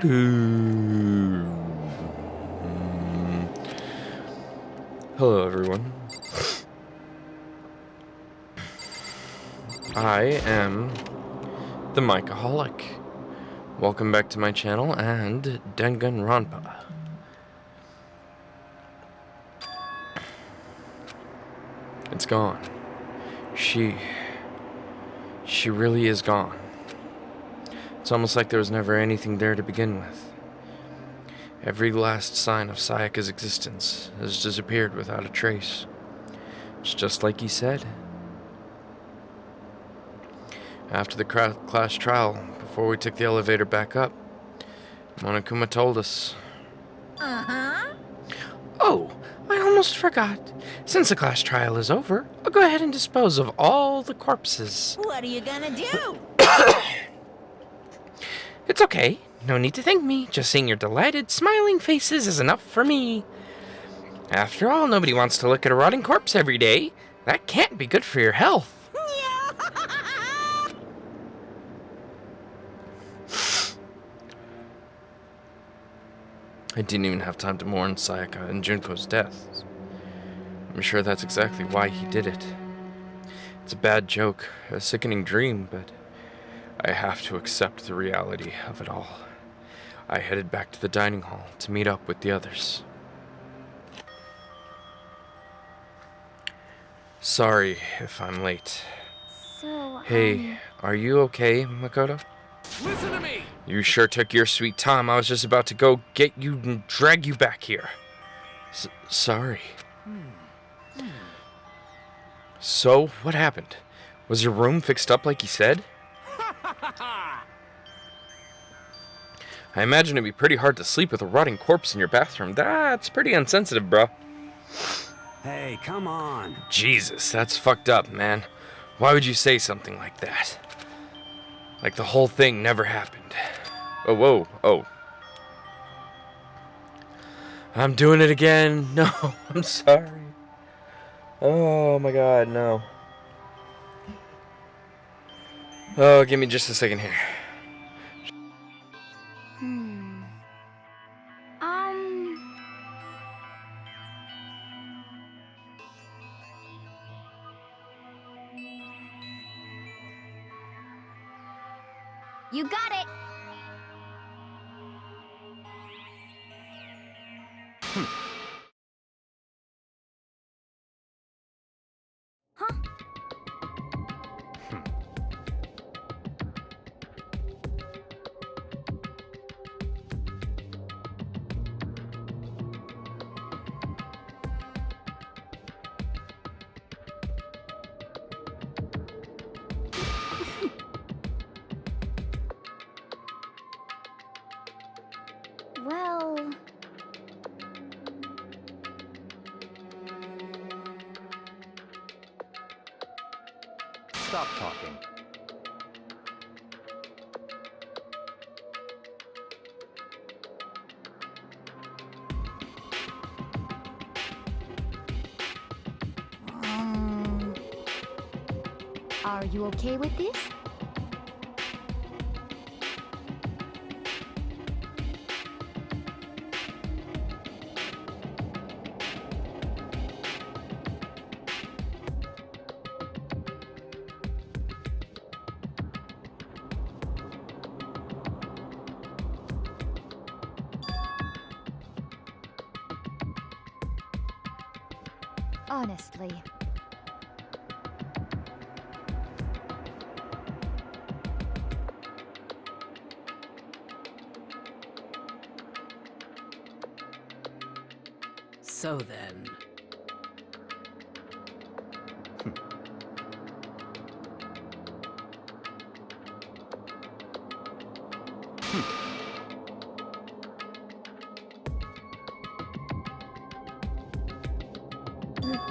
Hello, everyone. I am the Micaholic. Welcome back to my channel and Dangan Ronpa. It's gone. She really is gone. It's almost like there was never anything there to begin with. Every last sign of Sayaka's existence has disappeared without a trace. It's just like he said. After the class trial, before we took the elevator back up, Monokuma told us. Oh, I almost forgot. Since the class trial is over, I'll go ahead and dispose of all the corpses. What are you gonna do? It's okay. No need to thank me. Just seeing your delighted, smiling faces is enough for me. After all, nobody wants to look at a rotting corpse every day. That can't be good for your health. I didn't even have time to mourn Sayaka and Junko's deaths. I'm sure that's exactly why he did it. It's a bad joke, a sickening dream, but I have to accept the reality of it all. I headed back to the dining hall to meet up with the others. Sorry if I'm late. Hey, are you okay, Makoto? Listen to me! You sure took your sweet time. I was just about to go get you and drag you back here. Sorry. So, what happened? Was your room fixed up like you said? I imagine it'd be pretty hard to sleep with a rotting corpse in your bathroom. That's pretty insensitive, bro. Hey, come on. Jesus, that's fucked up, man. Why would you say something like that? Like the whole thing never happened. Oh, whoa, oh. I'm doing it again. No, I'm sorry. Oh my god, no. Oh, give me just a second here. You got it! Huh? Well... Stop talking. Are you okay with this? Honestly. So then...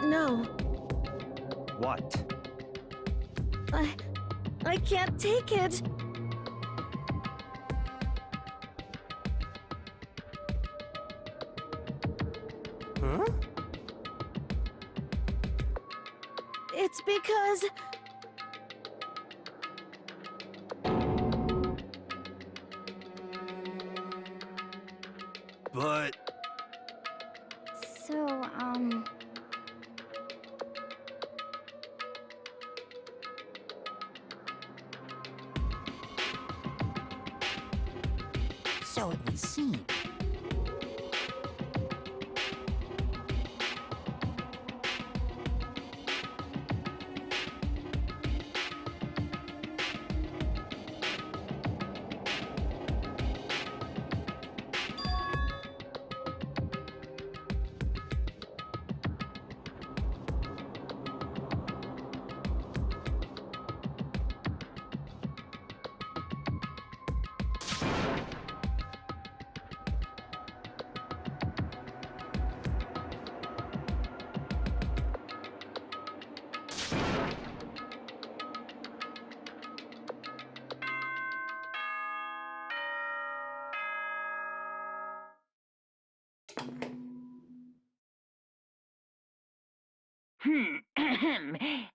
No, What? I can't take it. Huh? It's because... So it would seem.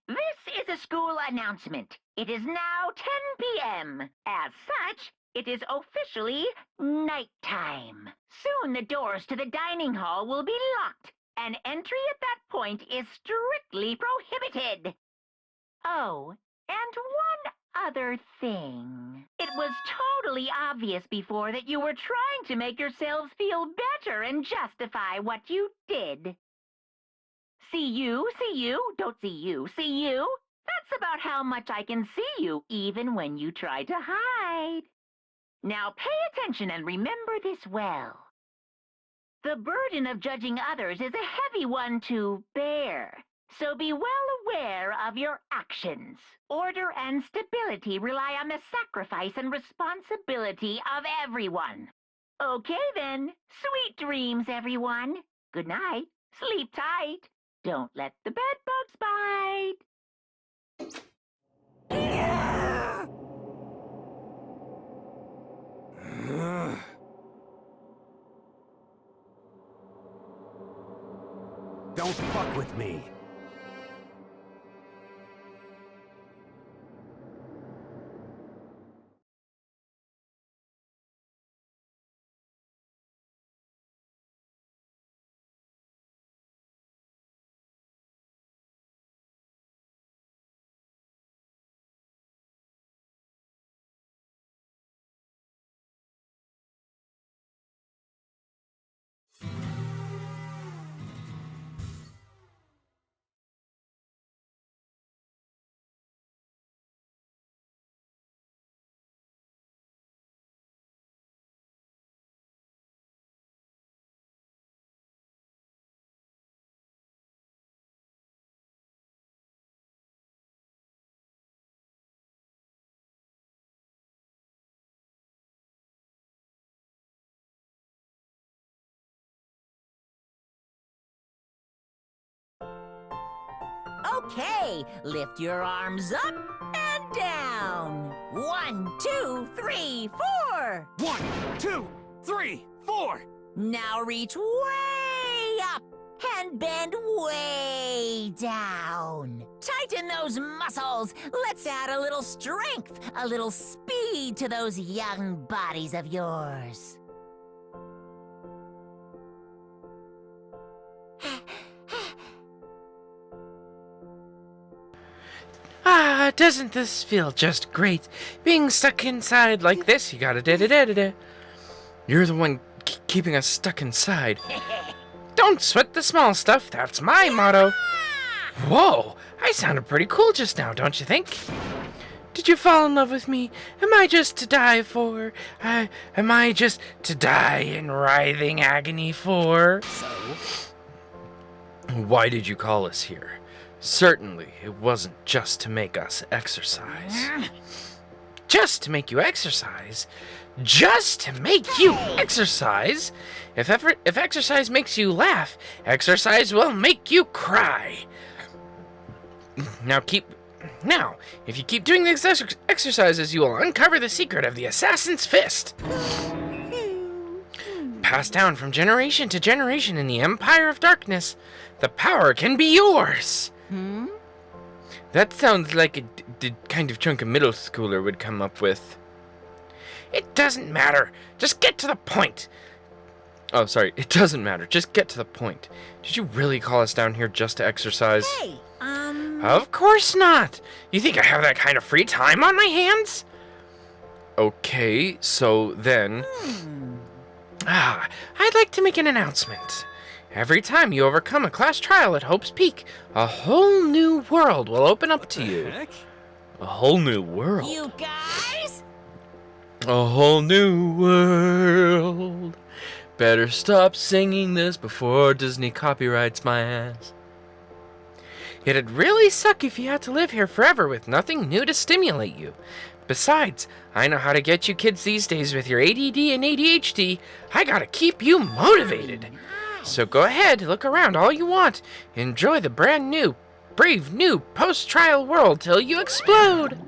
This is a school announcement. It is now 10 p.m. As such, it is officially nighttime. Soon the doors to the dining hall will be locked, and entry at that point is strictly prohibited. Oh, and one other thing. It was totally obvious before that you were trying to make yourselves feel better and justify what you did. See you, don't see you, see you. That's about how much I can see you, even when you try to hide. Now pay attention and remember this well. The burden of judging others is a heavy one to bear, so be well aware of your actions. Order and stability rely on the sacrifice and responsibility of everyone. Okay then, sweet dreams, everyone. Good night, sleep tight. Don't let the bed bugs bite. Don't fuck with me. Okay, lift your arms up and down. 1, 2, 3, 4. 1, 2, 3, 4. Now reach way up and bend way down. Tighten those muscles. Let's add a little strength, a little speed to those young bodies of yours. Ah, doesn't this feel just great? Being stuck inside like this, you gotta da-da-da-da-da. You're the one keeping us stuck inside. Don't sweat the small stuff, that's my motto. Whoa, I sounded pretty cool just now, don't you think? Did you fall in love with me? Am I just to die for? Am I just to die in writhing agony for? So? Why did you call us here? Certainly, it wasn't just to make us exercise. Just to make you exercise? Just to make you exercise? If exercise makes you laugh, exercise will make you cry. Now, if you keep doing these exercises, you will uncover the secret of the assassin's fist. Passed down from generation to generation in the Empire of Darkness, the power can be yours. That sounds like the kind of chunk a middle schooler would come up with. It doesn't matter. Just get to the point. Oh, sorry. It doesn't matter. Just get to the point. Did you really call us down here just to exercise? Hey, Of course not! You think I have that kind of free time on my hands? Okay, so then... I'd like to make an announcement. Every time you overcome a class trial at Hope's Peak, a whole new world will open up to you. Heck? A whole new world? you guys? A whole new world. Better stop singing this before Disney copyrights my ass. It'd really suck if you had to live here forever with nothing new to stimulate you. Besides, I know how to get you kids these days with your ADD and ADHD. I gotta keep you motivated. So go ahead, look around all you want. Enjoy the brand new, brave new post-trial world till you explode.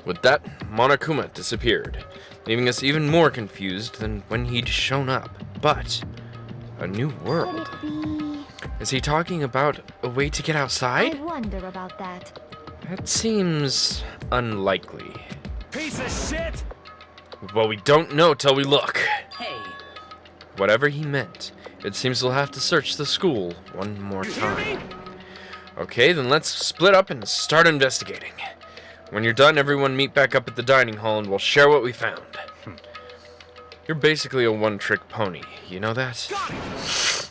With that, Monokuma disappeared, leaving us even more confused than when he'd shown up. But a new Could world. it be? Is he talking about a way to get I outside? wonder about that. That seems unlikely. Piece of shit! Well, we don't know till we look. Hey. Whatever he meant, it seems we'll have to search the school one more You hear me? time. Okay, then let's split up and start investigating. When you're done, everyone meet back up at the dining hall and we'll share what we found. You're basically a one-trick pony, you know that? Got it!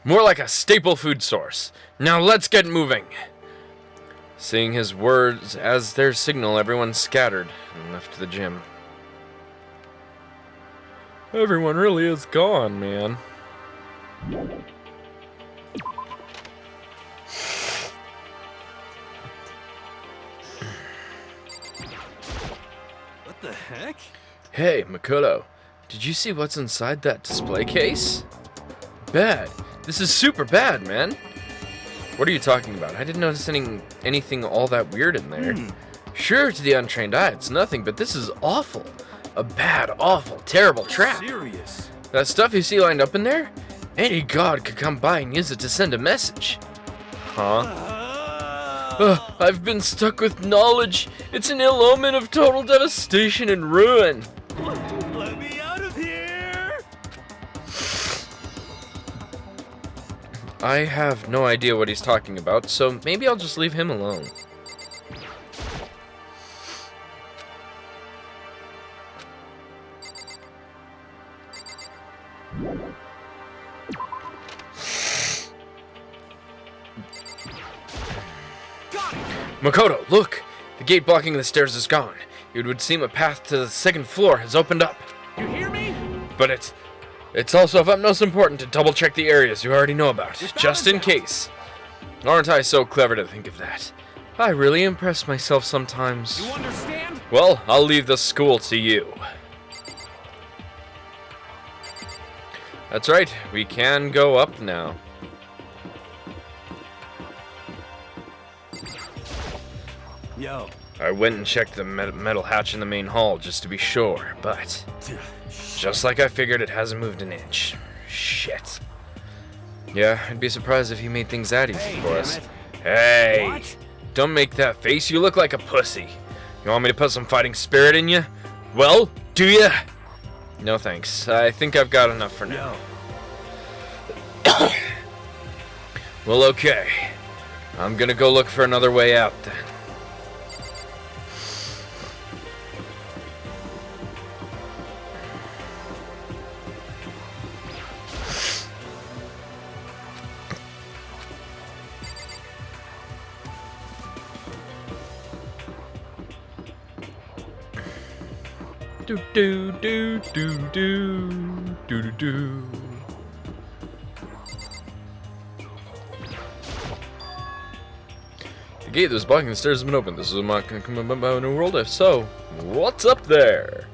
More like a staple food source. Now let's get moving. Seeing his words as their signal, everyone scattered and left the gym. Everyone really is gone, man. What the heck? Hey, Makoto, did you see what's inside that display case? Bad. This is super bad, man. What are you talking about? I didn't notice anything all that weird in there. Sure, to the untrained eye, it's nothing, but this is awful. A bad, awful, terrible trap. Serious. That stuff you see lined up in there? Any god could come by and use it to send a message. Huh? I've been stuck with knowledge. It's an ill omen of total devastation and ruin. Let me out of here! I have no idea what he's talking about, so maybe I'll just leave him alone. Got it! Makoto, look! The gate blocking the stairs is gone. It would seem a path to the second floor has opened up. You hear me? But it's also of utmost importance to double check the areas you already know about, just in case. Aren't I so clever to think of that? I really impress myself sometimes. You understand? Well, I'll leave the school to you. That's right, we can go up now. Yo. I went and checked the metal hatch in the main hall just to be sure, but just like I figured, it hasn't moved an inch. Shit. Yeah, I'd be surprised if he made things that easy Hey, for damn us. it. Hey! What? Don't make that face, you look like a pussy. You want me to put some fighting spirit in you? Well, do ya? No thanks, I think I've got enough for now. Yo. Well, okay. I'm gonna go look for another way out then. Do do do do do do do do. The gate that was blocking the stairs has been opened. This is a new world. If so, what's up there?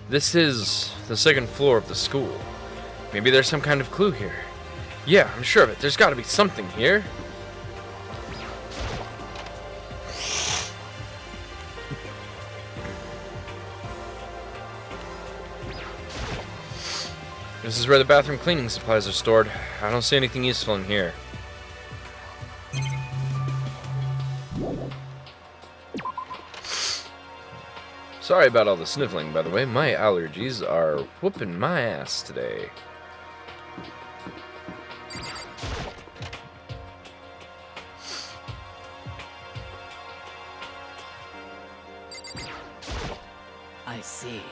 This is the second floor of the school. Maybe there's some kind of clue here. Yeah, I'm sure of it. There's got to be something here. This is where the bathroom cleaning supplies are stored. I don't see anything useful in here. Sorry about all the sniffling, by the way. My allergies are whooping my ass today. I see.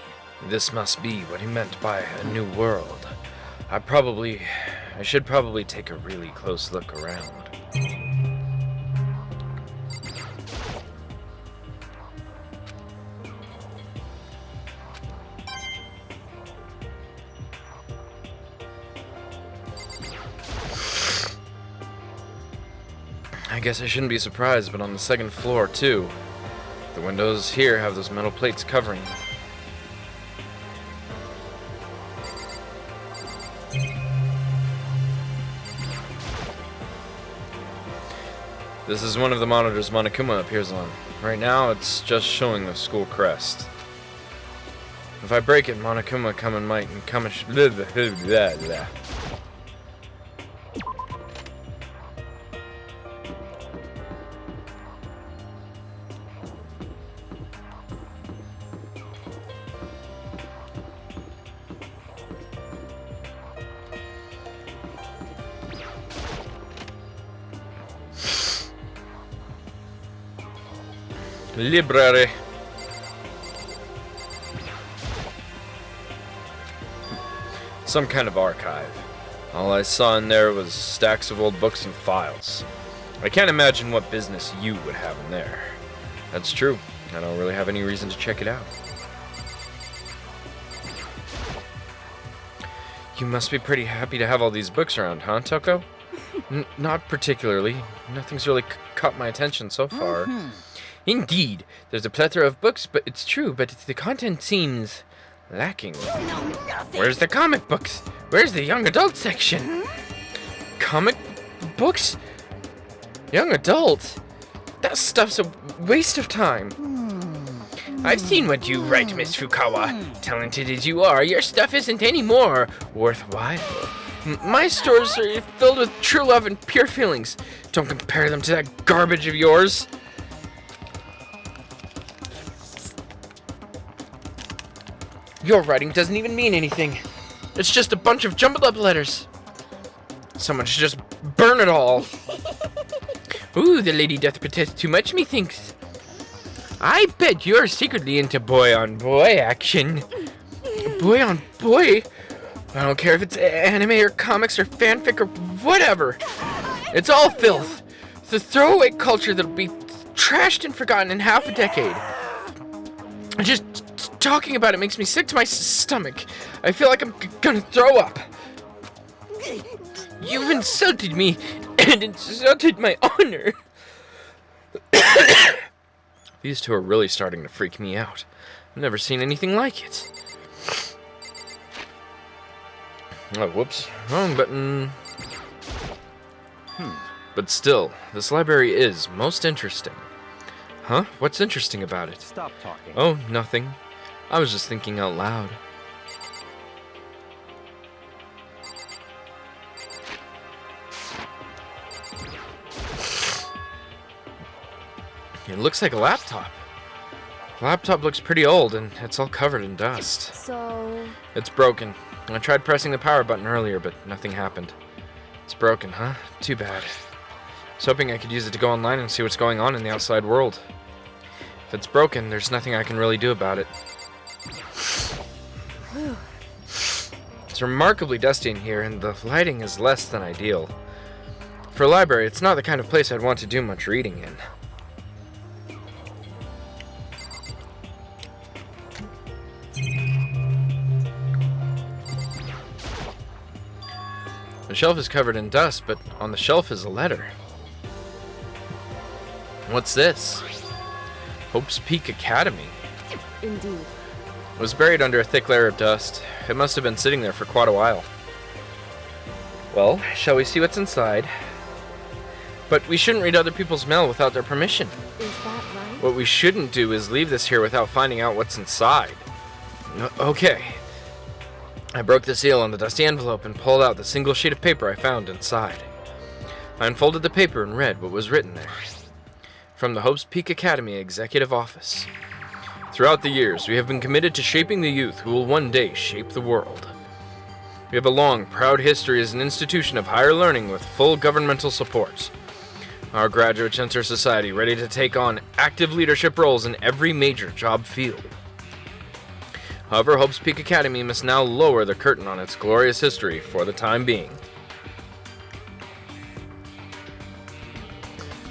This must be what he meant by a new world. I should probably take a really close look around. I guess I shouldn't be surprised, but on the second floor, too. The windows here have those metal plates covering them. This is one of the monitors Monokuma appears on. Right now, it's just showing the school crest. If I break it, Monokuma might come and blah, blah, blah, blah. Library. Some kind of archive. All I saw in there was stacks of old books and files. I can't imagine what business you would have in there. That's true. I don't really have any reason to check it out. You must be pretty happy to have all these books around, huh, Toko? Not particularly. Nothing's really caught my attention so far. Indeed, there's a plethora of books, but it's true, but the content seems lacking. Where's the comic books? Where's the young adult section? Comic books? Young adult? That stuff's a waste of time. I've seen what you write, Miss Fukawa. Talented as you are, your stuff isn't any more worthwhile. My stores are filled with true love and pure feelings. Don't compare them to that garbage of yours. Your writing doesn't even mean anything. It's just a bunch of jumbled up letters. Someone should just burn it all. Ooh, the lady doth protest too much, methinks. I bet you're secretly into boy-on-boy action. Boy-on-boy? I don't care if it's anime or comics or fanfic or whatever. It's all filth. It's a throwaway culture that'll be trashed and forgotten in half a decade. Just talking about it makes me sick to my stomach. I feel like I'm gonna throw up. You've insulted me and insulted my honor. These two are really starting to freak me out. I've never seen anything like it. Oh, whoops. Wrong button. But still, this library is most interesting. Huh? What's interesting about it? Stop talking. Oh, nothing. I was just thinking out loud. It looks like a laptop. The laptop looks pretty old, and it's all covered in dust. So... It's broken. I tried pressing the power button earlier, but nothing happened. It's broken, huh? Too bad. I was hoping I could use it to go online and see what's going on in the outside world. If it's broken, there's nothing I can really do about it. It's remarkably dusty in here, and the lighting is less than ideal. For a library, it's not the kind of place I'd want to do much reading in. The shelf is covered in dust, but on the shelf is a letter. What's this? Hope's Peak Academy. Indeed. It was buried under a thick layer of dust. It must have been sitting there for quite a while. Well, shall we see what's inside? But we shouldn't read other people's mail without their permission. Is that right? What we shouldn't do is leave this here without finding out what's inside. Okay. I broke the seal on the dusty envelope and pulled out the single sheet of paper I found inside. I unfolded the paper and read what was written there. From the Hope's Peak Academy Executive Office. Throughout the years, we have been committed to shaping the youth who will one day shape the world. We have a long, proud history as an institution of higher learning with full governmental support. Our graduates enter society ready to take on active leadership roles in every major job field. However, Hope's Peak Academy must now lower the curtain on its glorious history for the time being.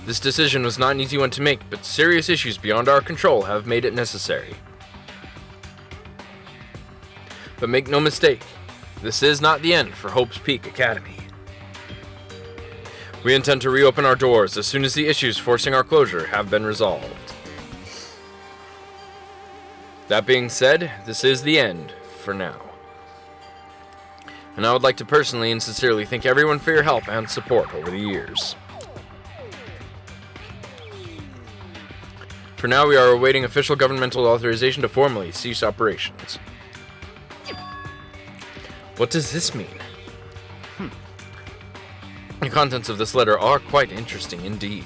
This decision was not an easy one to make, but serious issues beyond our control have made it necessary. But make no mistake, this is not the end for Hope's Peak Academy. We intend to reopen our doors as soon as the issues forcing our closure have been resolved. That being said, this is the end for now. And I would like to personally and sincerely thank everyone for your help and support over the years. For now, we are awaiting official governmental authorization to formally cease operations. What does this mean? The contents of this letter are quite interesting indeed.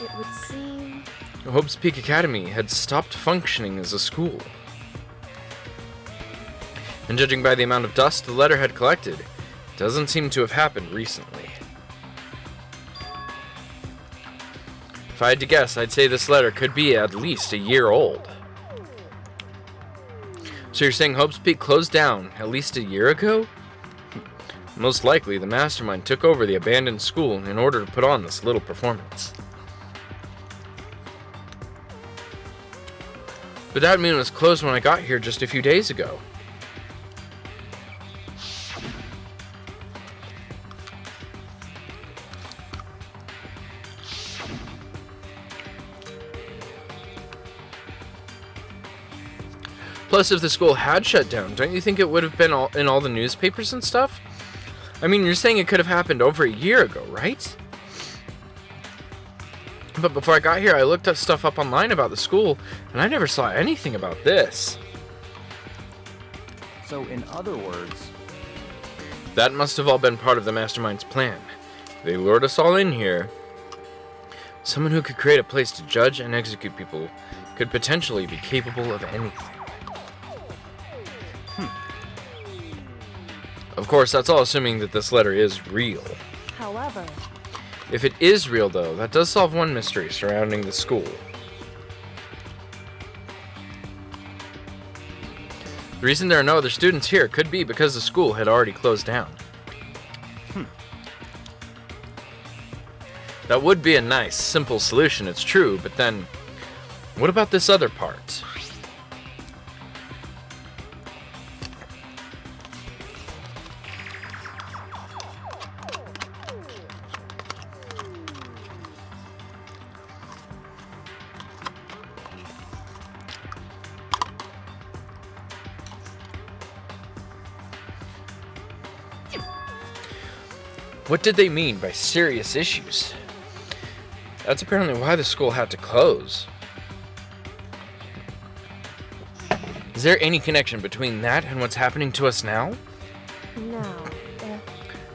It would seem... Hope's Peak Academy had stopped functioning as a school. And judging by the amount of dust the letter had collected, it doesn't seem to have happened recently. If I had to guess, I'd say this letter could be at least a year old. So you're saying Hope's Peak closed down at least a year ago? Most likely, the mastermind took over the abandoned school in order to put on this little performance. But that mean it was closed when I got here just a few days ago. Plus, if the school had shut down, don't you think it would have been in all the newspapers and stuff? I mean, you're saying it could have happened over a year ago, right? But before I got here, I looked up stuff up online about the school, and I never saw anything about this. So, in other words... That must have all been part of the mastermind's plan. They lured us all in here. Someone who could create a place to judge and execute people could potentially be capable of anything. Of course, that's all assuming that this letter is real. However... If it is real, though, that does solve one mystery surrounding the school. The reason there are no other students here could be because the school had already closed down. That would be a nice, simple solution, it's true, but then, what about this other part? What did they mean by serious issues? That's apparently why the school had to close. Is there any connection between that and what's happening to us now? No.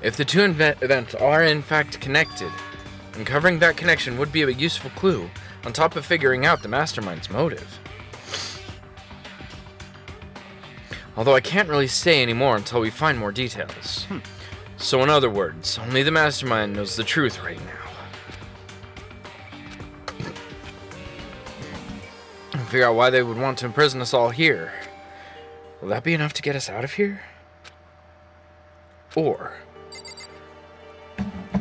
If the two events are in fact connected, uncovering that connection would be a useful clue, on top of figuring out the mastermind's motive. Although I can't really say any more until we find more details. So in other words, only the mastermind knows the truth right now. And figure out why they would want to imprison us all here. Will that be enough to get us out of here? Or...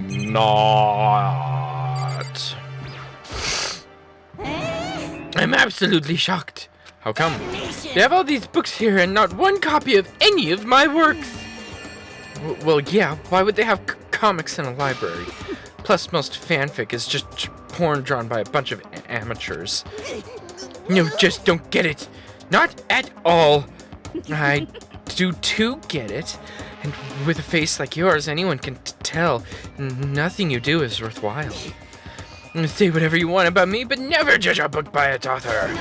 not. I'm absolutely shocked. How come? They have all these books here and not one copy of any of my works. Well, yeah, why would they have comics in a library? Plus, most fanfic is just porn drawn by a bunch of amateurs. You just don't get it. Not at all. I do too get it. And with a face like yours, anyone can tell nothing you do is worthwhile. Say whatever you want about me, but never judge a book by its author.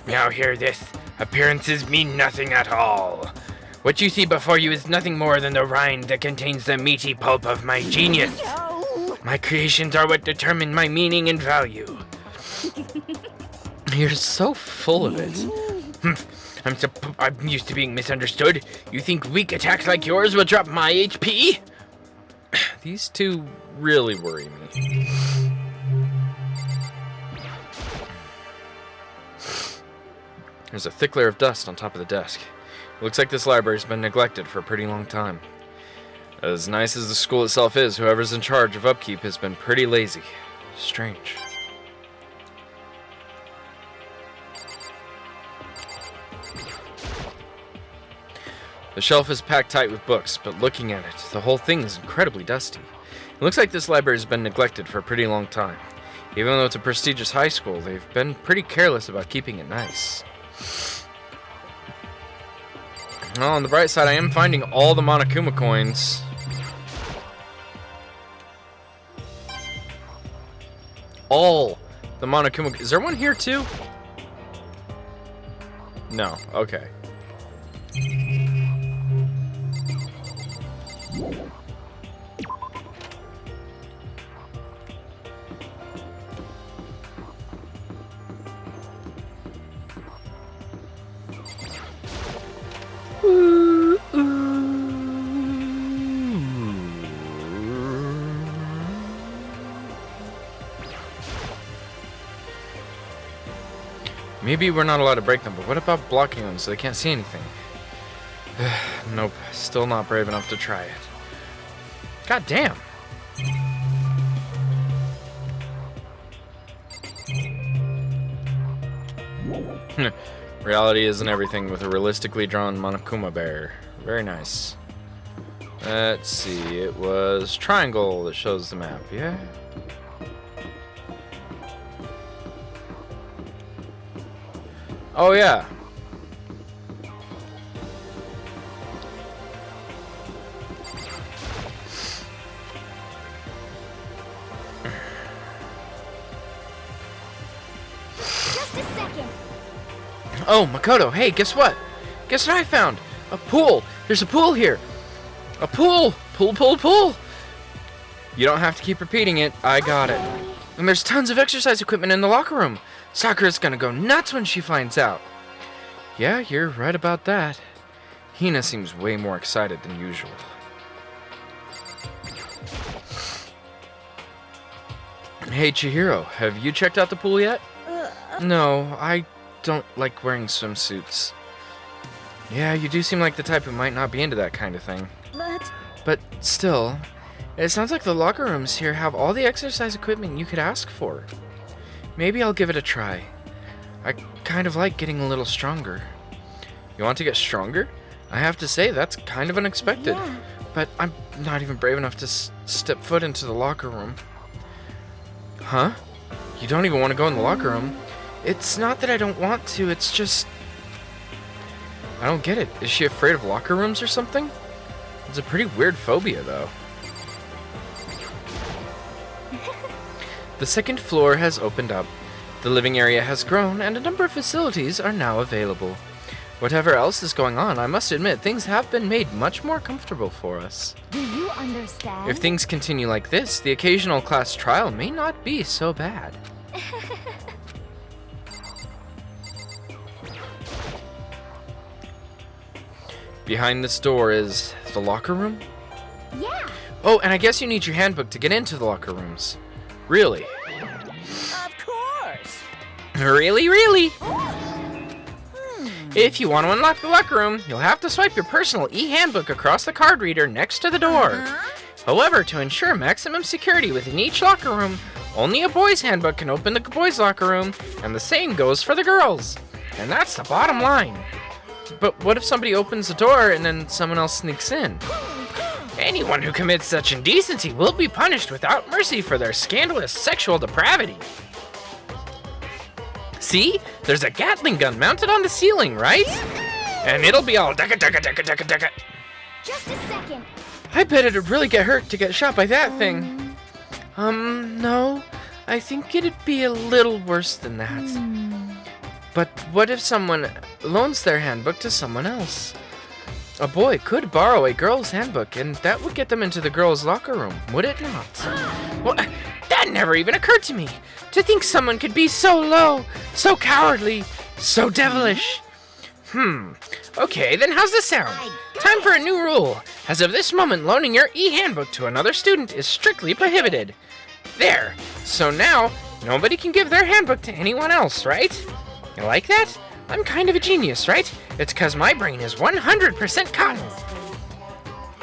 Now hear this. Appearances mean nothing at all. What you see before you is nothing more than the rind that contains the meaty pulp of my genius. My creations are what determine my meaning and value. You're so full of it. I'm used to being misunderstood. You think weak attacks like yours will drop my HP? These two really worry me. There's a thick layer of dust on top of the desk. It looks like this library's been neglected for a pretty long time. As nice as the school itself is, whoever's in charge of upkeep has been pretty lazy. Strange. The shelf is packed tight with books, but looking at it, the whole thing is incredibly dusty. It looks like this library has been neglected for a pretty long time. Even though it's a prestigious high school, they've been pretty careless about keeping it nice. Well, on the bright side, I am finding all the Monokuma coins. All the Monokuma... Is there one here too? No, okay. Maybe we're not allowed to break them, but what about blocking them so they can't see anything? Nope, still not brave enough to try it. God damn. Reality isn't everything with a realistically drawn Monokuma bear. Very nice. Let's see, it was triangle that shows the map, yeah? Oh yeah. Just a second. Oh, Makoto, hey, guess what? Guess what I found? A pool. There's a pool here. A pool. Pool, pool, pool. You don't have to keep repeating it. I got it. And there's tons of exercise equipment in the locker room. Sakura's gonna go nuts when she finds out. Yeah, you're right about that. Hina seems way more excited than usual. Hey, Chihiro, have you checked out the pool yet? No, I don't like wearing swimsuits. Yeah, you do seem like the type who might not be into that kind of thing. But still, it sounds like the locker rooms here have all the exercise equipment you could ask for. Maybe I'll give it a try. I kind of like getting a little stronger. You want to get stronger? I have to say, that's kind of unexpected. Yeah. But I'm not even brave enough to step foot into the locker room. Huh? You don't even want to go in the locker room? It's not that I don't want to, it's just... I don't get it. Is she afraid of locker rooms or something? It's a pretty weird phobia, though. The second floor has opened up. The living area has grown, and a number of facilities are now available. Whatever else is going on, I must admit, things have been made much more comfortable for us. Do you understand? If things continue like this, the occasional class trial may not be so bad. Behind this door is the locker room? Yeah. Oh, and I guess you need your handbook to get into the locker rooms. Really? Of course. Really, really? If you want to unlock the locker room, you'll have to swipe your personal e-handbook across the card reader next to the door. However, to ensure maximum security within each locker room, only a boy's handbook can open the boys' locker room, and the same goes for the girls. And that's the bottom line. But what if somebody opens the door and then someone else sneaks in? Anyone who commits such indecency will be punished without mercy for their scandalous sexual depravity. See? There's a Gatling gun mounted on the ceiling, right? And it'll be all daka daka daka daka daka. Just a second. I bet it'd really get hurt to get shot by that thing. No. I think it'd be a little worse than that. But what if someone loans their handbook to someone else? A boy could borrow a girl's handbook, and that would get them into the girl's locker room, would it not? Well, That never even occurred to me. To think someone could be so low, so cowardly, so devilish. Okay, then how's this sound? Time for a new rule. As of this moment, loaning your e-handbook to another student is strictly prohibited. There. So now, nobody can give their handbook to anyone else, right? You like that? I'm kind of a genius, right? It's 'cause my brain is 100% cotton.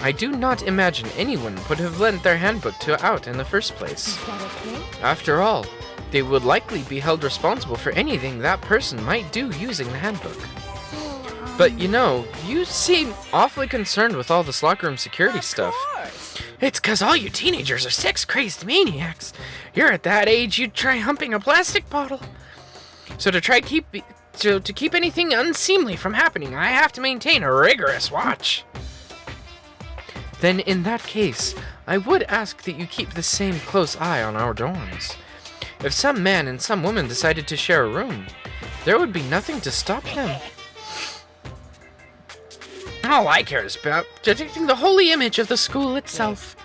I do not imagine anyone would have lent their handbook out in the first place. Is that okay? After all, they would likely be held responsible for anything that person might do using the handbook. But you know, you seem awfully concerned with all this locker room security stuff. It's 'cause all you teenagers are sex-crazed maniacs. You're at that age you'd try humping a plastic bottle. So to keep anything unseemly from happening, I have to maintain a rigorous watch. Then in that case, I would ask that you keep the same close eye on our dorms. If some man and some woman decided to share a room, there would be nothing to stop them. All I care is about protecting the holy image of the school itself.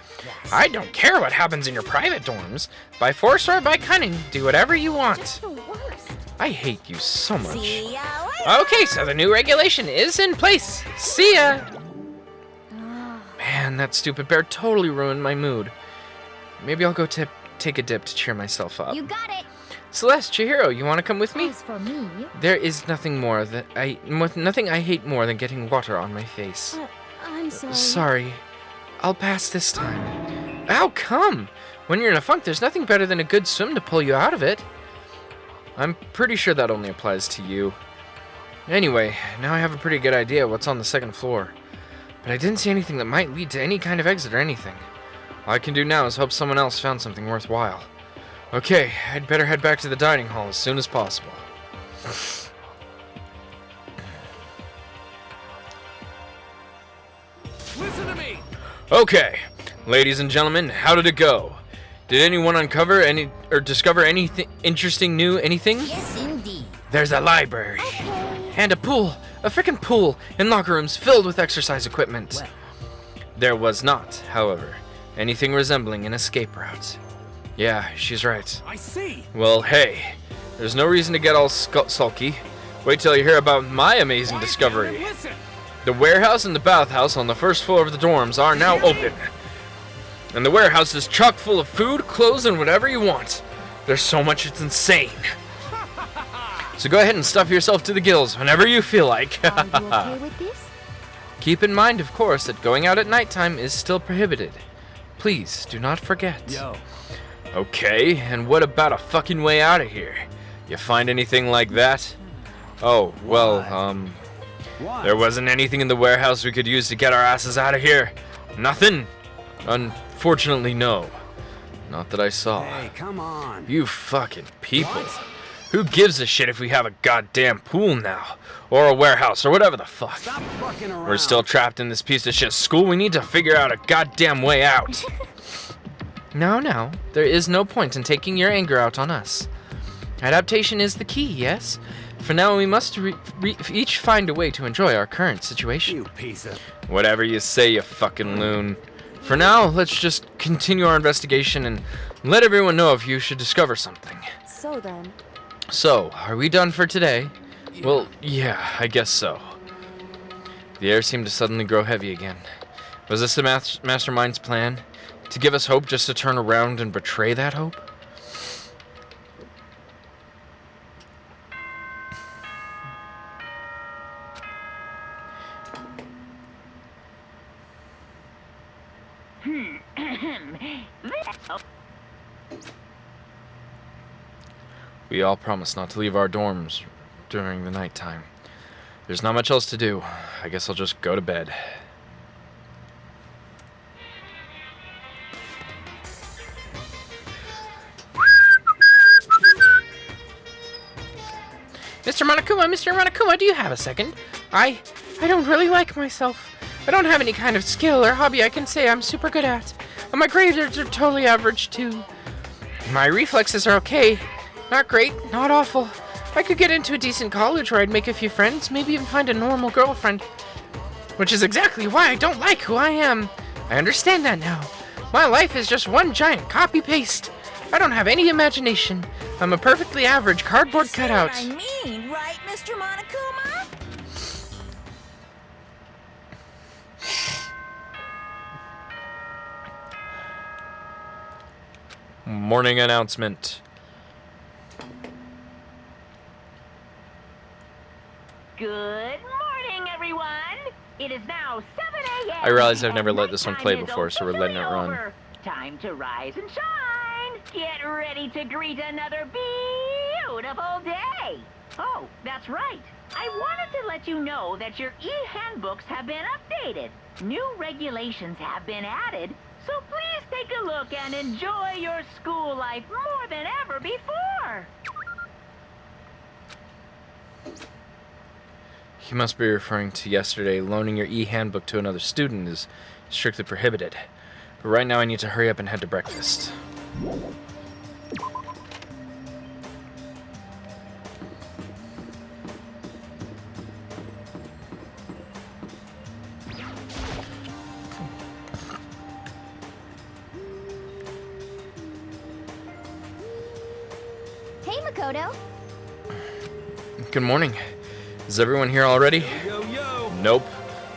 I don't care what happens in your private dorms. By force or by cunning, do whatever you want. The worst. I hate you so much. See ya later. Okay, so the new regulation is in place. See ya! Man, that stupid bear totally ruined my mood. Maybe I'll go take a dip to cheer myself up. You got it. Celeste, Chihiro, you want to come with me? As for me, There is nothing I hate more than getting water on my face. I'm sorry. Sorry. I'll pass this time. How come? When you're in a funk, there's nothing better than a good swim to pull you out of it. I'm pretty sure that only applies to you. Anyway, now I have a pretty good idea what's on the second floor. But I didn't see anything that might lead to any kind of exit or anything. All I can do now is hope someone else found something worthwhile. Okay, I'd better head back to the dining hall as soon as possible. Listen to me! Okay, ladies and gentlemen, how did it go? Did anyone discover anything interesting new anything? Yes, indeed. There's a library. And a pool. A frickin' pool and locker rooms filled with exercise equipment. There was not, however, anything resembling an escape route. Yeah, she's right. I see! Well, hey, there's no reason to get all sulky. Wait till you hear about my amazing discovery. Listen! The warehouse and the bathhouse on the first floor of the dorms are now open. And the warehouse is chock full of food, clothes, and whatever you want. There's so much it's insane. So go ahead and stuff yourself to the gills whenever you feel like. Are you okay with this? Keep in mind, of course, that going out at nighttime is still prohibited. Please, do not forget. Yo. Okay, and what about a fucking way out of here? You find anything like that? Oh, well, What? there wasn't anything in the warehouse we could use to get our asses out of here. Nothing? Unfortunately, no. Not that I saw. Hey, come on. You fucking people. What? Who gives a shit if we have a goddamn pool now? Or a warehouse, or whatever the fuck. Stop fucking around. We're still trapped in this piece of shit school. We need to figure out a goddamn way out. Now, there is no point in taking your anger out on us. Adaptation is the key, yes? For now, we must each find a way to enjoy our current situation. You piece of... Whatever you say, you fucking loon. For now, let's just continue our investigation and let everyone know if you should discover something. So then, So, are we done for today? Well, yeah, I guess so. The air seemed to suddenly grow heavy again. Was this the mastermind's plan? To give us hope just to turn around and betray that hope? We all promised not to leave our dorms during the nighttime. There's not much else to do. I guess I'll just go to bed. Mr. Monokuma, do you have a second? I don't really like myself. I don't have any kind of skill or hobby I can say I'm super good at. And my grades are totally average, too. My reflexes are okay. Not great, not awful. I could get into a decent college where I'd make a few friends, maybe even find a normal girlfriend. Which is exactly why I don't like who I am. I understand that now. My life is just one giant copy-paste. I don't have any imagination. I'm a perfectly average cardboard See cutout. what I mean, right, Mr. Monokuma? Morning announcement. Good morning, everyone. It is now 7 a.m. I realize I've never and let this one nighttime play is before, so we're letting it run. officially over. Time to rise and shine. Get ready to greet another beautiful day. Oh, that's right. I wanted to let you know that your e-handbooks have been updated. New regulations have been added, so please take a look and enjoy your school life more than ever before. He must be referring to yesterday. Loaning your e-handbook to another student is strictly prohibited. But right now I need to hurry up and head to breakfast. Hey, Makoto. Good morning. Is everyone here already? Yo, yo. Nope.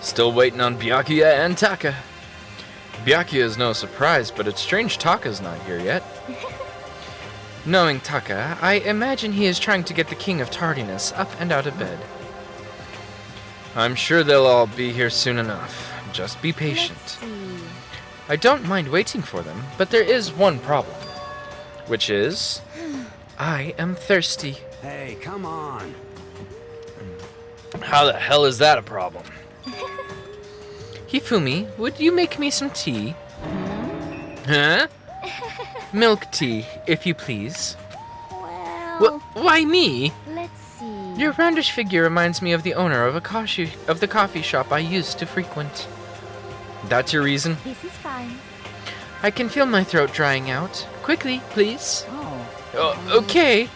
Still waiting on Byakuya and Taka. Byakuya is no surprise, but it's strange Taka's not here yet. Knowing Taka, I imagine he is trying to get the King of Tardiness up and out of bed. I'm sure they'll all be here soon enough. Just be patient. Let's see. I don't mind waiting for them, but there is one problem. Which is, I am thirsty. Hey, come on. How the hell is that a problem? Hifumi, would you make me some tea? Huh? Milk tea, if you please. Well, Why me? let's see. Your roundish figure reminds me of the owner of the coffee shop I used to frequent. That's your reason? This is fine. I can feel my throat drying out. Quickly, please. Oh. Okay.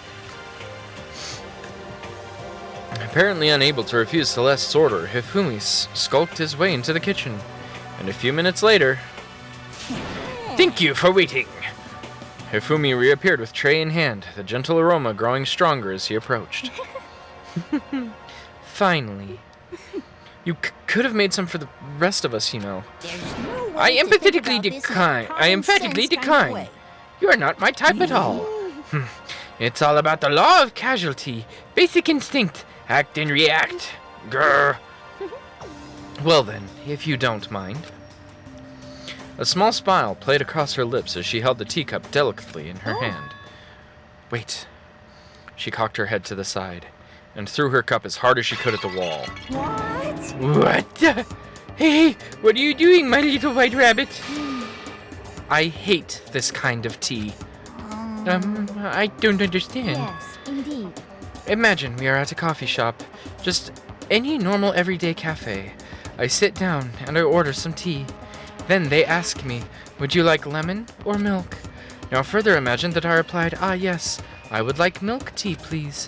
Apparently unable to refuse Celeste's order, Hifumi skulked his way into the kitchen. And a few minutes later... Thank you for waiting! Hifumi reappeared with tray in hand, the gentle aroma growing stronger as he approached. Finally. You could have made some for the rest of us, you know. There's no way I to think emphatically about this in a decline. I common emphatically sense kind of decline. way. You are not my type at all. It's all about the law of casualty. Basic instinct. Act and react. Grr. Well then, if you don't mind. A small smile played across her lips as she held the teacup delicately in her hand. Wait. She cocked her head to the side and threw her cup as hard as she could at the wall. What? What? Hey, what are you doing, my little white rabbit? I hate this kind of tea. I don't understand. Yes, indeed. Imagine we are at a coffee shop, just any normal everyday cafe. I sit down and I order some tea. Then they ask me, would you like lemon or milk? Now further imagine that I replied, ah yes, I would like milk tea, please.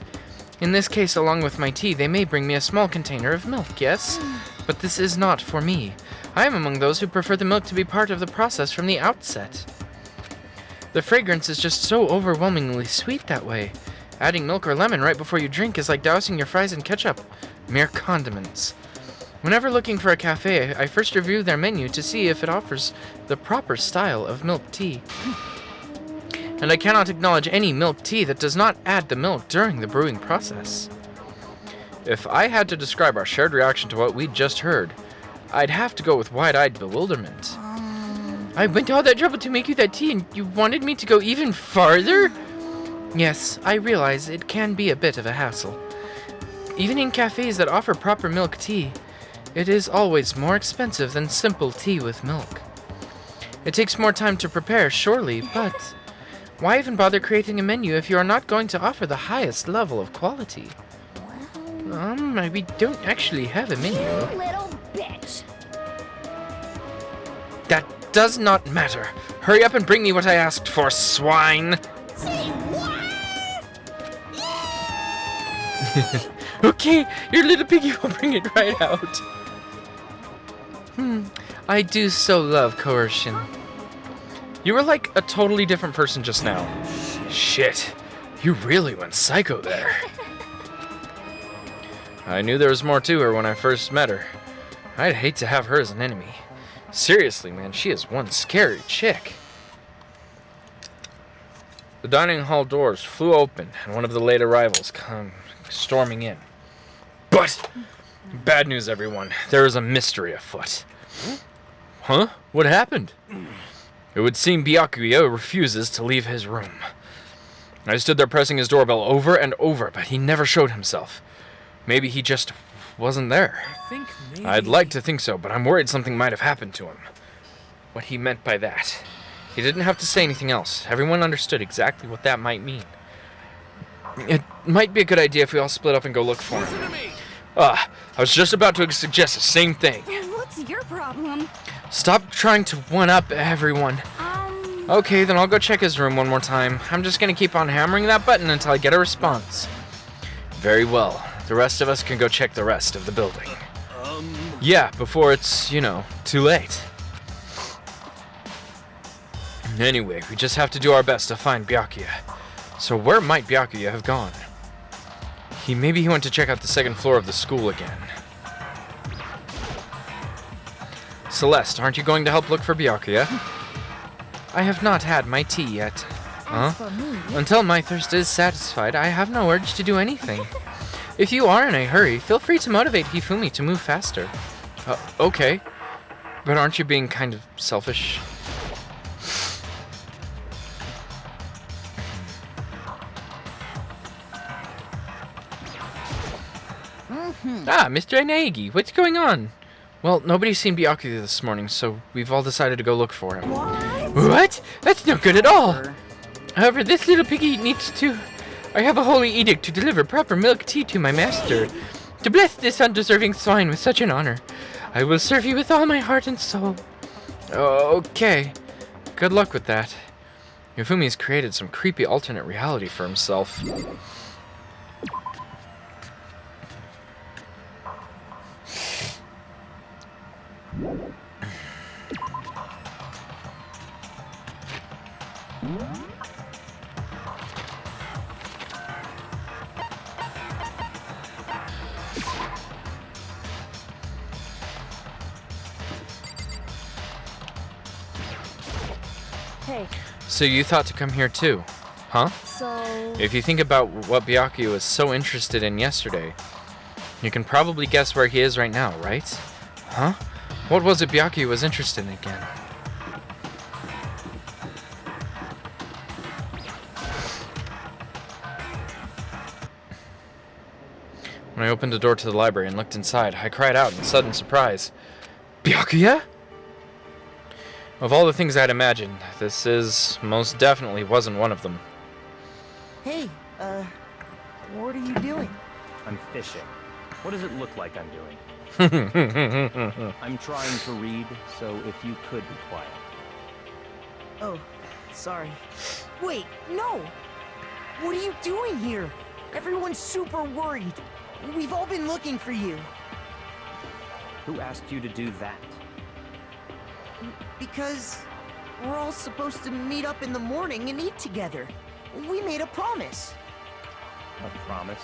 In this case, along with my tea, they may bring me a small container of milk, yes? But this is not for me. I am among those who prefer the milk to be part of the process from the outset. The fragrance is just so overwhelmingly sweet that way. Adding milk or lemon right before you drink is like dousing your fries in ketchup. Mere condiments. Whenever looking for a cafe, I first review their menu to see if it offers the proper style of milk tea. And I cannot acknowledge any milk tea that does not add the milk during the brewing process. If I had to describe our shared reaction to what we'd just heard, I'd have to go with wide-eyed bewilderment. I went to all that trouble to make you that tea, and you wanted me to go even farther? Yes, I realize it can be a bit of a hassle. Even in cafes that offer proper milk tea, it is always more expensive than simple tea with milk. It takes more time to prepare, surely, but why even bother creating a menu if you are not going to offer the highest level of quality? We don't actually have a menu. You little bitch. That does not matter. Hurry up and bring me what I asked for, swine! Say what? Okay, your little piggy will bring it right out. I do so love coercion. You were like a totally different person just now. Shit. You really went psycho there. I knew there was more to her when I first met her. I'd hate to have her as an enemy. Seriously, man, she is one scary chick. The dining hall doors flew open, and one of the late arrivals come storming in. But, bad news, everyone. There is a mystery afoot. Huh? What happened? It would seem Byakuya refuses to leave his room. I stood there pressing his doorbell over and over, but he never showed himself. Maybe he just wasn't there. I'd like to think so, but I'm worried something might have happened to him. What he meant by that. He didn't have to say anything else. Everyone understood exactly what that might mean. It might be a good idea if we all split up and go look for him. I was just about to suggest the same thing. What's your problem? Stop trying to one-up everyone. Okay, then I'll go check his room one more time. I'm just gonna keep on hammering that button until I get a response. Very well. The rest of us can go check the rest of the building. Yeah, before it's, too late. Anyway, we just have to do our best to find Byakuya. So where might Byakuya have gone? Maybe he went to check out the second floor of the school again. Celeste, aren't you going to help look for Byakuya? I have not had my tea yet. As for me, Until my thirst is satisfied, I have no urge to do anything. If you are in a hurry, feel free to motivate Hifumi to move faster. Okay. But aren't you being kind of selfish? Mr. Naegi, what's going on? Well, nobody's seen Byakuya this morning, so we've all decided to go look for him. What? That's no good at all! However, this little piggy needs to... I have a holy edict to deliver proper milk tea to my master. To bless this undeserving swine with such an honor, I will serve you with all my heart and soul. Okay. Good luck with that. Yofumi's created some creepy alternate reality for himself. Hey, So you thought to come here too, huh? so... If you think about what Byakuya was so interested in yesterday, you can probably guess where he is right now, right? Huh? What was it Byakuya was interested in again? When I opened the door to the library and looked inside, I cried out in sudden surprise. Byakuya? Of all the things I'd imagined, this most definitely wasn't one of them. Hey, what are you doing? I'm fishing. What does it look like I'm doing? I'm trying to read, so if you could be quiet. Oh, sorry. Wait, no! What are you doing here? Everyone's super worried. We've all been looking for you. Who asked you to do that? Because we're all supposed to meet up in the morning and eat together. We made a promise. A promise?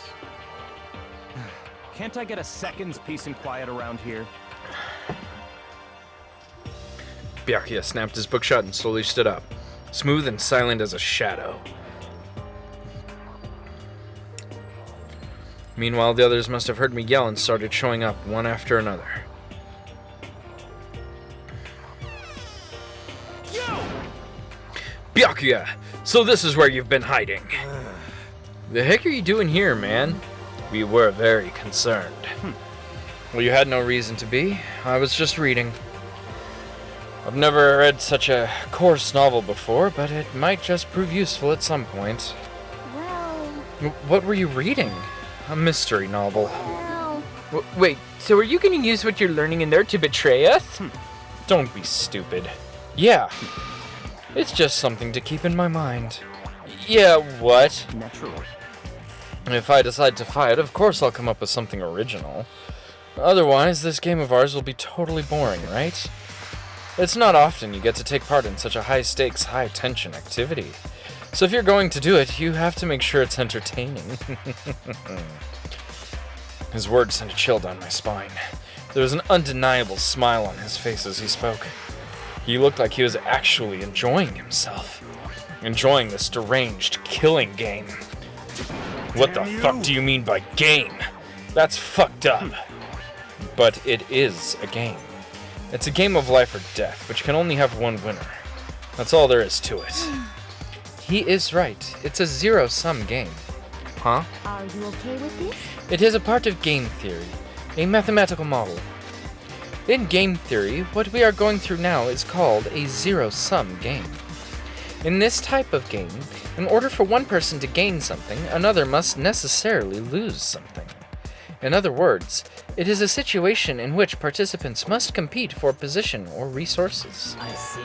Can't I get a second's peace and quiet around here? Byakuya snapped his book shut and slowly stood up, smooth and silent as a shadow. Meanwhile, the others must have heard me yell and started showing up one after another. Byakuya! So this is where you've been hiding. The heck are you doing here, man? We were very concerned. Well, you had no reason to be. I was just reading. I've never read such a coarse novel before, but it might just prove useful at some point. well, What were you reading? A mystery novel. well... Wait, so are you going to use what you're learning in there to betray us? Don't be stupid. Yeah. It's just something to keep in my mind. Yeah, what? Naturally. If I decide to fight, of course I'll come up with something original. Otherwise, this game of ours will be totally boring, right? It's not often you get to take part in such a high-stakes, high-tension activity. So if you're going to do it, you have to make sure it's entertaining. His words sent a chill down my spine. There was an undeniable smile on his face as he spoke. He looked like he was actually enjoying himself. Enjoying this deranged killing game. What the fuck do you mean by game? That's fucked up. But it is a game. It's a game of life or death, which can only have one winner. That's all there is to it. He is right. It's a zero-sum game. Huh? Are you okay with this? It is a part of game theory, a mathematical model. In game theory, what we are going through now is called a zero-sum game. In this type of game, in order for one person to gain something, another must necessarily lose something. In other words, it is a situation in which participants must compete for position or resources. I see.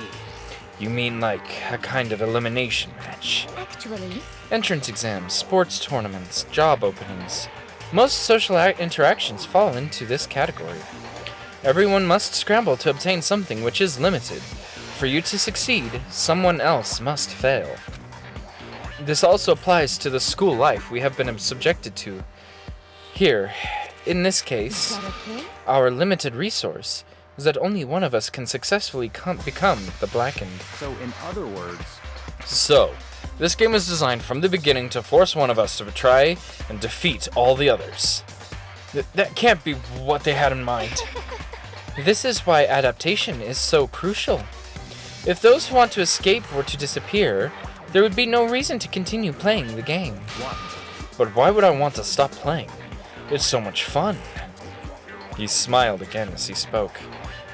You mean like a kind of elimination match? Actually, Entrance exams, sports tournaments, job openings. Most social interactions fall into this category. Everyone must scramble to obtain something which is limited. For you to succeed, someone else must fail. This also applies to the school life we have been subjected to. Here, in this is case, that okay? our limited resource is that only one of us can successfully become the Blackened. So, in other words, So, this game was designed from the beginning to force one of us to try and defeat all the others. That can't be what they had in mind. This is why adaptation is so crucial. If those who want to escape were to disappear, there would be no reason to continue playing the game. what? But why would I want to stop playing? It's so much fun. He smiled again as he spoke.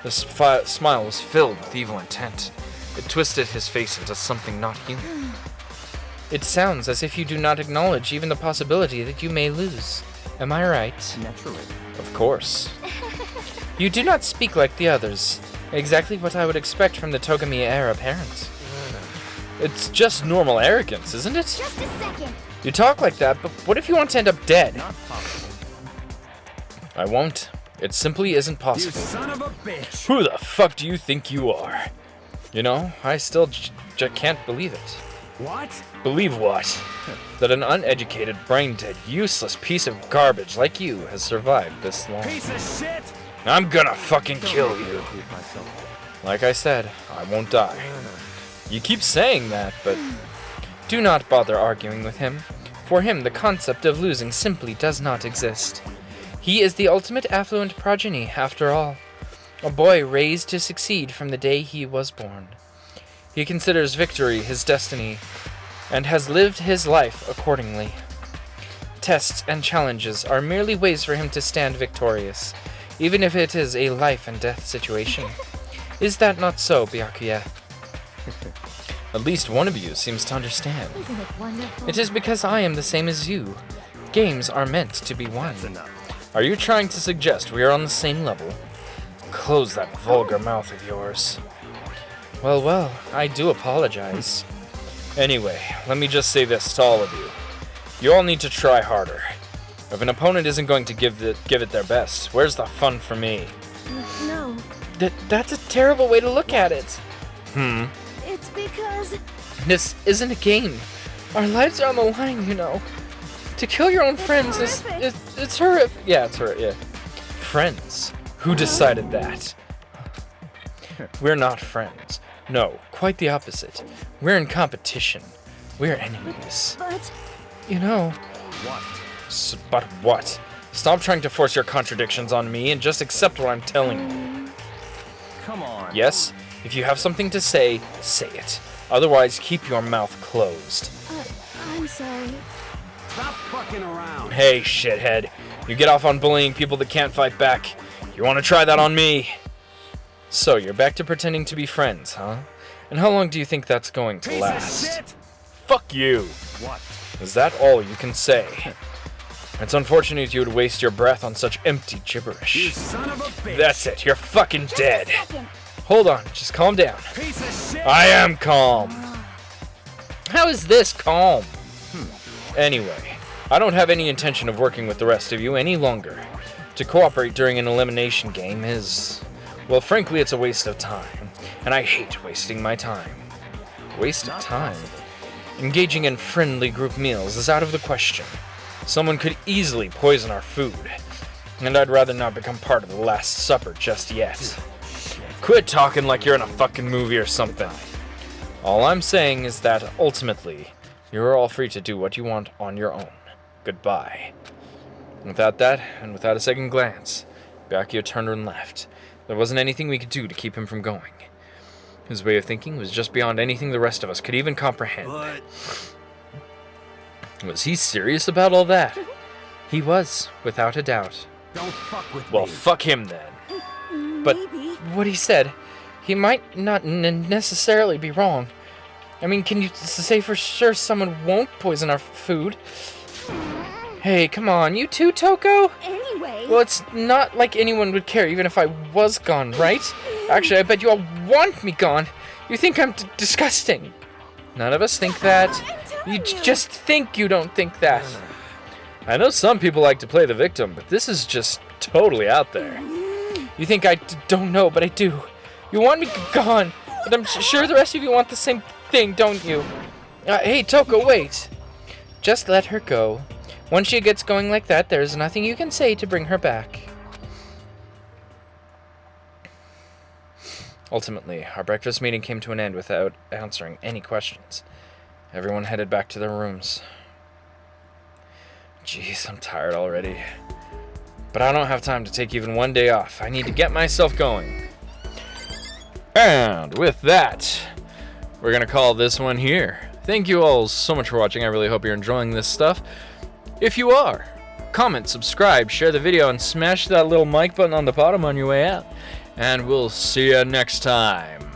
The smile was filled with evil intent. It twisted his face into something not human. It sounds as if you do not acknowledge even the possibility that you may lose. Am I right? Naturally. Of course. You do not speak like the others. Exactly what I would expect from the Togami heir apparent. It's just normal arrogance, isn't it? Just a second. You talk like that, but what if you want to end up dead? Not possible. I won't. It simply isn't You possible. son of a bitch! Who the fuck do you think you are? You know, I still can't believe it. What? Believe what? That an uneducated, brain-dead, useless piece of garbage like you has survived this long. Piece of shit! I'm gonna fucking kill you. Repeat myself. Like I said, I won't die. You keep saying that, but do not bother arguing with him. For him, the concept of losing simply does not exist. He is the ultimate affluent progeny, after all. A boy raised to succeed from the day he was born. He considers victory his destiny, and has lived his life accordingly. Tests and challenges are merely ways for him to stand victorious, even if it is a life and death situation. Is that not so, Byakuya? At least one of you seems to understand. Isn't it wonderful? It is because I am the same as you. Games are meant to be won. That's enough. Are you trying to suggest we are on the same level? Close that vulgar mouth of yours. Well, I do apologize. Anyway, let me just say this to all of you. You all need to try harder. If an opponent isn't going to give it their best, where's the fun for me? No, That's a terrible way to look at it. it's because This isn't a game. Our lives are on the line, you know. To kill your own friends is it's horrific. Yeah, it's horrific. Yeah. Friends? Who decided that? We're not friends. No, quite the opposite. We're in competition. We're enemies. but You know. What? But what? Stop trying to force your contradictions on me and just accept what I'm telling you. Come on. Yes? If you have something to say, say it. Otherwise, keep your mouth closed. I'm sorry. Stop fucking around! Hey, shithead. You get off on bullying people that can't fight back. You want to try that on me? So, you're back to pretending to be friends, huh? And how long do you think that's going to Piece last? of shit! Fuck you! What? Is that all you can say? It's unfortunate you would waste your breath on such empty gibberish. You son of a bitch! That's it, you're fucking dead. Just a second. Hold on, just calm down. Piece of shit! I am calm. How is this calm? Anyway, I don't have any intention of working with the rest of you any longer. To cooperate during an elimination game is, Well, frankly, it's a waste of time, and I hate wasting my time. Waste of time? Engaging in friendly group meals is out of the question. Someone could easily poison our food, and I'd rather not become part of the Last Supper just yet. Quit talking like you're in a fucking movie or something. All I'm saying is that, ultimately, you're all free to do what you want on your own. Goodbye. Without that, and without a second glance, Byakuya turned and left. There wasn't anything we could do to keep him from going. His way of thinking was just beyond anything the rest of us could even comprehend. But Was he serious about all that? He was, without a doubt. don't fuck with Well, me. fuck him then. But Maybe. what he said, he might not necessarily be wrong. I mean, can you say for sure someone won't poison our food? Hey, come on, you too, Toko? Anyway. Well, it's not like anyone would care even if I was gone, right? Actually, I bet you all want me gone. You think I'm disgusting. None of us think that. You just think you don't think that. I know some people like to play the victim, but this is just totally out there. You think I don't know, but I do. You want me gone, but I'm sure the rest of you want the same thing, don't you? Hey, Toko, wait. Just let her go. Once she gets going like that, there's nothing you can say to bring her back. Ultimately, our breakfast meeting came to an end without answering any questions. Everyone headed back to their rooms. Jeez, I'm tired already. But I don't have time to take even one day off. I need to get myself going. And with that, we're going to call this one here. Thank you all so much for watching. I really hope you're enjoying this stuff. If you are, comment, subscribe, share the video, and smash that little like button on the bottom on your way out. And we'll see you next time.